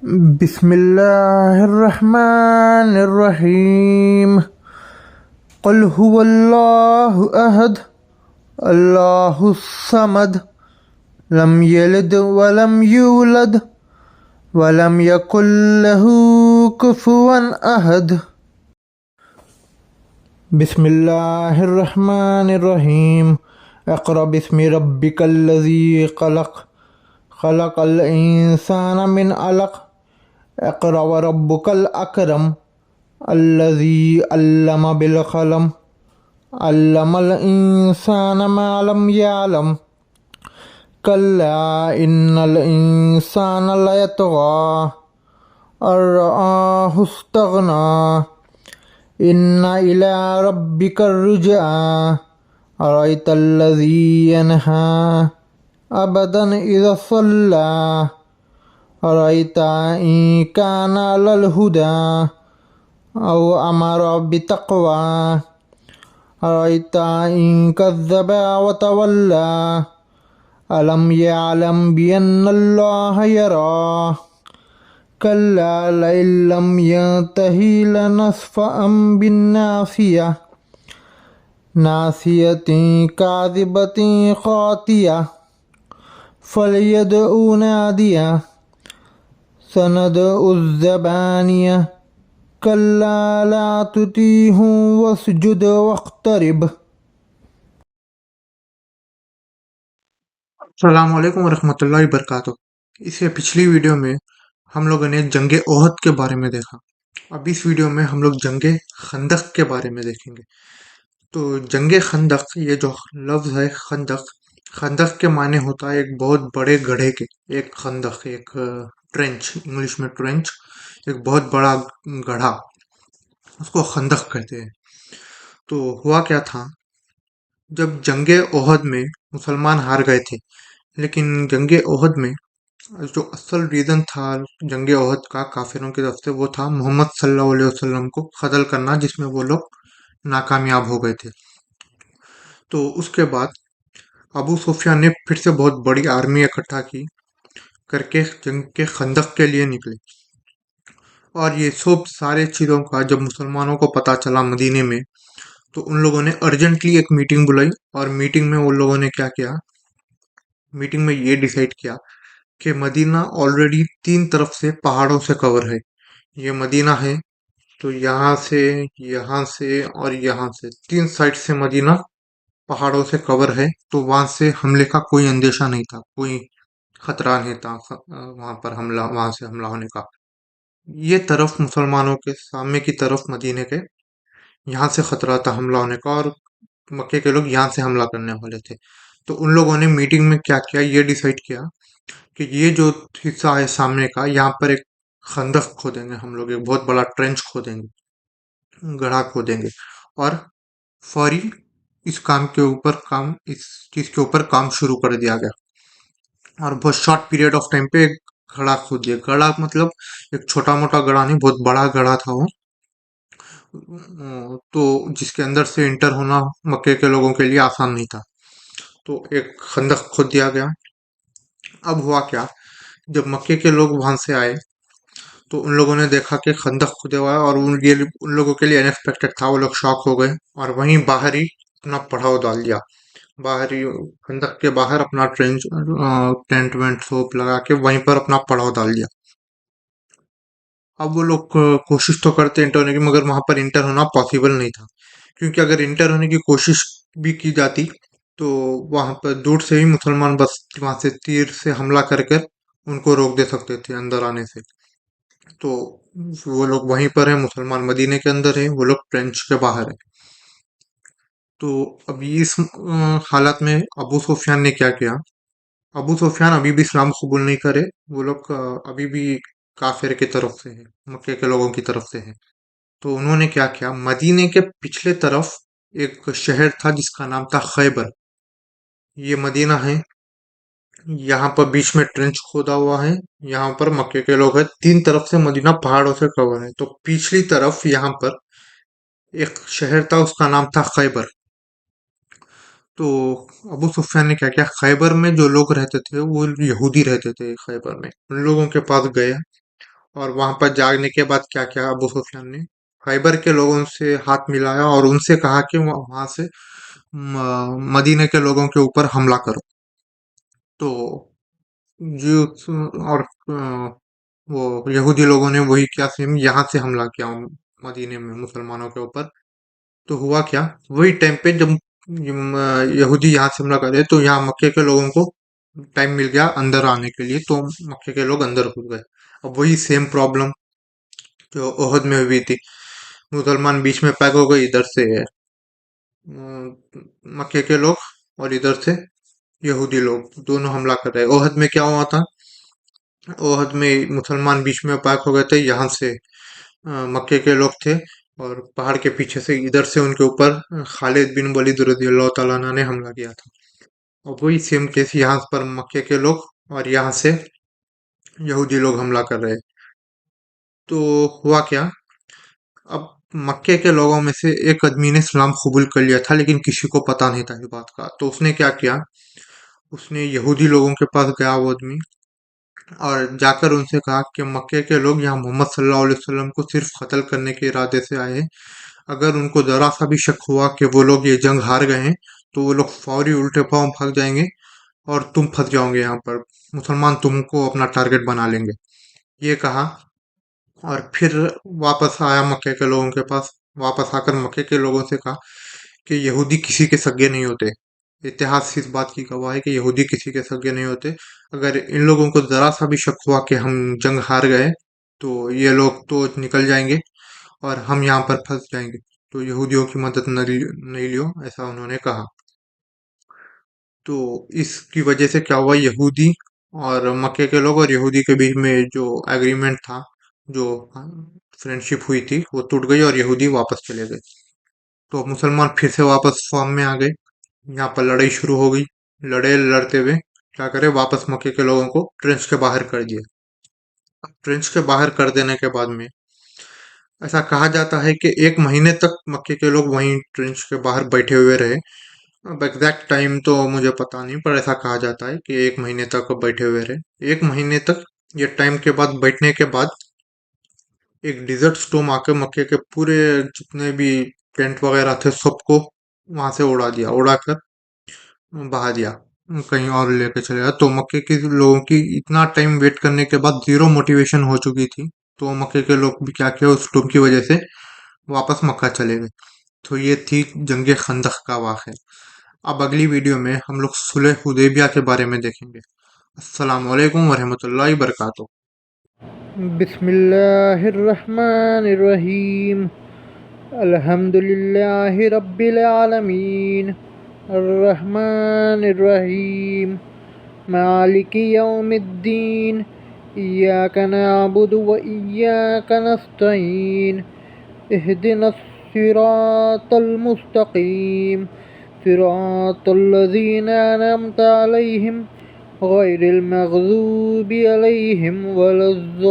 बिस्मिल्लाहिर्रहमानिर्रहीम। क़ुल हुवल्लाहु अहद अल्लाहुस्समद लम यलिद वलम यूलद वलम यकुल लहू कुफुवन अहद। बिस्मिल्लाहिर्रहमानिर्रहीम। इक़रा बिस्मि रब्बिकल्लज़ी ख़लक़ ख़लक़ल इंसाना मिन अलक़। इक़रा व रब्बुकल अकरम अल्लज़ी अल्लम बिल क़लम अल्लमल इंसाना मा लम यअलम कल्ला इन्नल इंसाना लयतग़ा अर्रआहु इस्तग़ना इन्ना इला रब्बिकर रुजआ अरअयतल्लज़ी यनहा अबदन इज़ा सल्ला अरअयता इन काना अलल हुदा औ अमरा बितक़वा अरअयता इन कज़्ज़बा व तवल्ला अलम यअलम बिअन्नल्लाह यरा कल्ला लइन लम यंतहि लनस्फ़अन बिन्नासिया नासियतिन काज़िबतिन ख़ातिया फ़लयदउ नादिया सनदउज़्ज़बानिया कल्ला ला तुतीहु वस्जुद वक़्तरिब। अस्सलामु अलैकुम वरहमतुल्लाहि वबरकातुहू। इससे पिछली वीडियो में हम लोगों ने जंगे ओहद के बारे में देखा। अब इस वीडियो में हम लोग जंगे खंदक के बारे में देखेंगे। तो जंगे खंदक, ये जो लफ्ज़ है खंदक, खंदक के माने होता है एक बहुत बड़े गड्ढे के, एक खंदक, एक ट्रेंच, इंग्लिश में ट्रेंच, एक बहुत बड़ा गड्ढा, उसको खंदक कहते हैं। तो हुआ क्या था, जब जंगे ओहद में मुसलमान हार गए थे, लेकिन जंगे ओहद में जो असल रीज़न था जंगे ओहद का काफिरों की तरफ से, वो था मोहम्मद सल्लल्लाहु अलैहि वसल्लम को कत्ल करना, जिसमें वो लोग नाकामयाब हो गए थे। तो उसके बाद अबू सुफियान ने फिर से बहुत बड़ी आर्मी इकट्ठा की करके जंग के खंदक के लिए निकले। और ये सब सारे चीज़ों का जब मुसलमानों को पता चला मदीने में, तो उन लोगों ने अर्जेंटली एक मीटिंग बुलाई। और मीटिंग में उन लोगों ने क्या किया, मीटिंग में ये डिसाइड किया कि मदीना ऑलरेडी 3 तरफ से पहाड़ों से कवर है। ये मदीना है तो यहाँ से और यहाँ से 3 साइड से मदीना पहाड़ों से कवर है, तो वहां से हमले का कोई अंदेशा नहीं था, कोई खतरा नहीं था वहां पर हमला, वहां से हमला होने का। ये तरफ मुसलमानों के सामने की तरफ मदीने के, यहाँ से खतरा था हमला होने का, और मक्के के लोग यहाँ से हमला करने वाले थे। तो उन लोगों ने मीटिंग में क्या किया, ये डिसाइड किया कि ये जो हिस्सा है सामने का, यहाँ पर एक खंदक खोदेंगे हम लोग, एक बहुत बड़ा ट्रेंच खोदेंगे, गड्ढा खोदेंगे। और फौरी इस चीज के ऊपर काम शुरू कर दिया गया। और बहुत शॉर्ट पीरियड ऑफ टाइम पे एक गड्ढा खोद दिया। गड्ढा मतलब एक छोटा मोटा गड्ढा नहीं, बहुत बड़ा गड्ढा था वो। तो जिसके अंदर से इंटर होना मक्के के लोगों के लिए आसान नहीं था। तो एक खंदक खोद दिया गया। अब हुआ क्या, जब मक्के के लोग वहां से आए, तो उन लोगों ने देखा कि खंदक खुदा हुआ है, और उन लोगों के लिए अनएक्सपेक्टेड था। वो लोग शॉक हो गए और वहीं बाहर ही अपना पड़ाव डाल दिया। बाहर ही खंदक के बाहर अपना टेंट वेंट सोप लगा के वहीं पर अपना पड़ाव डाल दिया। अब वो लोग कोशिश तो करते इंटर होने की, मगर वहां पर इंटर होना पॉसिबल नहीं था, क्योंकि अगर इंटर होने की कोशिश भी की जाती तो वहां पर दूर से ही मुसलमान बस वहां से तीर से हमला कर कर उनको रोक दे सकते थे अंदर आने से। तो वो लोग वहीं पर है, मुसलमान मदीने के अंदर है, वो लोग ट्रेंच के बाहर है। तो अभी इस हालत में अबू सुफियान ने क्या किया, अबू सुफियान अभी भी इस्लाम कबूल नहीं करे। वो लोग अभी भी काफिर की तरफ से है, मक्के के लोगों की तरफ से है। तो उन्होंने क्या किया, मदीने के पिछले तरफ एक शहर था जिसका नाम था खैबर। ये मदीना है, यहाँ पर बीच में ट्रेंच खोदा हुआ है, यहाँ पर मक्के के लोग हैं। 3 तरफ से मदीना पहाड़ों से कवर है। तो पिछली तरफ यहाँ पर एक शहर था, उसका नाम था खैबर। तो अबू सुफियान ने क्या किया, खैबर में जो लोग रहते थे वो यहूदी रहते थे खैबर में, उन लोगों के पास गए और वहां पर जाने के बाद क्या किया अबू सुफियान ने, खैबर के लोगों से हाथ मिलाया और उनसे कहा कि वहां से मदीने के लोगों के ऊपर हमला करो। तो जो और वो यहूदी लोगों ने वही किया, सेम यहाँ से हमला किया मदीने में मुसलमानों के ऊपर। तो हुआ क्या, वही टाइम पे जब यहूदी यहाँ से हमला करे तो यहाँ मक्के के लोगों को टाइम मिल गया अंदर आने के लिए, तो मक्के के लोग अंदर घुस गए। अब वही सेम प्रॉब्लम जो ओहद में हुई थी, मुसलमान बीच में पैक हो गए, इधर से मक्के के लोग और इधर से यहूदी लोग दोनों हमला कर रहे। ओहद में क्या हुआ था, ओहद में मुसलमान बीच में पैक हो गए थे, यहाँ से मक्के के लोग थे और पहाड़ के पीछे से इधर से उनके ऊपर खालिद बिन वलीद रज़ियल्लाहु ताला अन्हु ने हमला किया था। और वही सेम केस यहाँ पर मक्के के लोग और यहाँ से यहूदी लोग हमला कर रहे। तो हुआ क्या, अब मक्के के लोगों में से एक आदमी ने इस्लाम कबूल कर लिया था, लेकिन किसी को पता नहीं था इस बात का। तो उसने क्या किया, उसने यहूदी लोगों के पास गया वो आदमी, और जाकर उनसे कहा कि मक्के के लोग यहाँ मोहम्मद सल्लल्लाहु अलैहि वसल्लम को सिर्फ कत्ल करने के इरादे से आए हैं। अगर उनको जरा सा भी शक हुआ कि वो लोग ये जंग हार गए हैं, तो वो लोग फौरी उल्टे पांव भाग जाएंगे और तुम फंस जाओगे यहाँ पर, मुसलमान तुमको अपना टारगेट बना लेंगे। ये कहा और फिर वापस आया मक्के के लोगों के पास। वापस आकर मक्के के लोगों से कहा कि यहूदी किसी के सगे नहीं होते। इतिहास इस बात की गवाह है कि यहूदी किसी के सगे नहीं होते। अगर इन लोगों को जरा सा भी शक हुआ कि हम जंग हार गए, तो ये लोग तो निकल जाएंगे और हम यहाँ पर फंस जाएंगे। तो यहूदियों की मदद नहीं लियो, ऐसा उन्होंने कहा। तो इसकी वजह से क्या हुआ, यहूदी और मक्के के लोग और यहूदी के बीच में जो एग्रीमेंट था, जो फ्रेंडशिप हुई थी, वो टूट गई और यहूदी वापस चले गए। तो मुसलमान फिर से वापस फॉर्म में आ गए। यहाँ पर लड़ाई शुरू हो गई। लड़ते हुए क्या करे, वापस मक्के के लोगों को ट्रेंच के बाहर कर दिया। ट्रेंच के बाहर कर देने के बाद में ऐसा कहा जाता है कि एक महीने तक मक्के के लोग वहीं ट्रेंच के बाहर बैठे हुए रहे। अब एग्जैक्ट टाइम तो मुझे पता नहीं, पर ऐसा कहा जाता है कि एक महीने तक बैठे हुए रहे। एक महीने तक ये टाइम के बाद बैठने के बाद एक डिजर्ट स्टॉर्म आके मक्के के पूरे जितने भी टेंट वगैरह थे सबको वहां से उड़ा दिया, उड़ाकर बहा दिया, कहीं और लेके चले गया। तो मक्के के लोगों की इतना टाइम वेट करने के बाद जीरो मोटिवेशन हो चुकी थी। तो मक्के के लोग भी क्या किया, उस स्टॉर्म की वजह से वापस मक्का चले गए। तो ये थी जंगे खंदक का वाक़या। अब अगली वीडियो में हम लोग सुलह हुदैबिया के बारे में देखेंगे। अस्सलाम वालेकुम वरहमतुल्लाहि वबरकातुहू। बिस्मिल्लाहिर्रहमानिर्रहीम। अल्हम्दुलिल्लाहि रब्बिल आलमीन। अर्रहमानिर्रहीम। मालिकि यौमिद्दीन। इय्याका नअबुदु व इय्याका नस्तईन। इहदिनस सिरातल मुस्तकीम। सिरातल लज़ीना अनअमता अलैहिम गैरिल मग़ज़ूबि अलैहिम वलज़्ज़ालिन।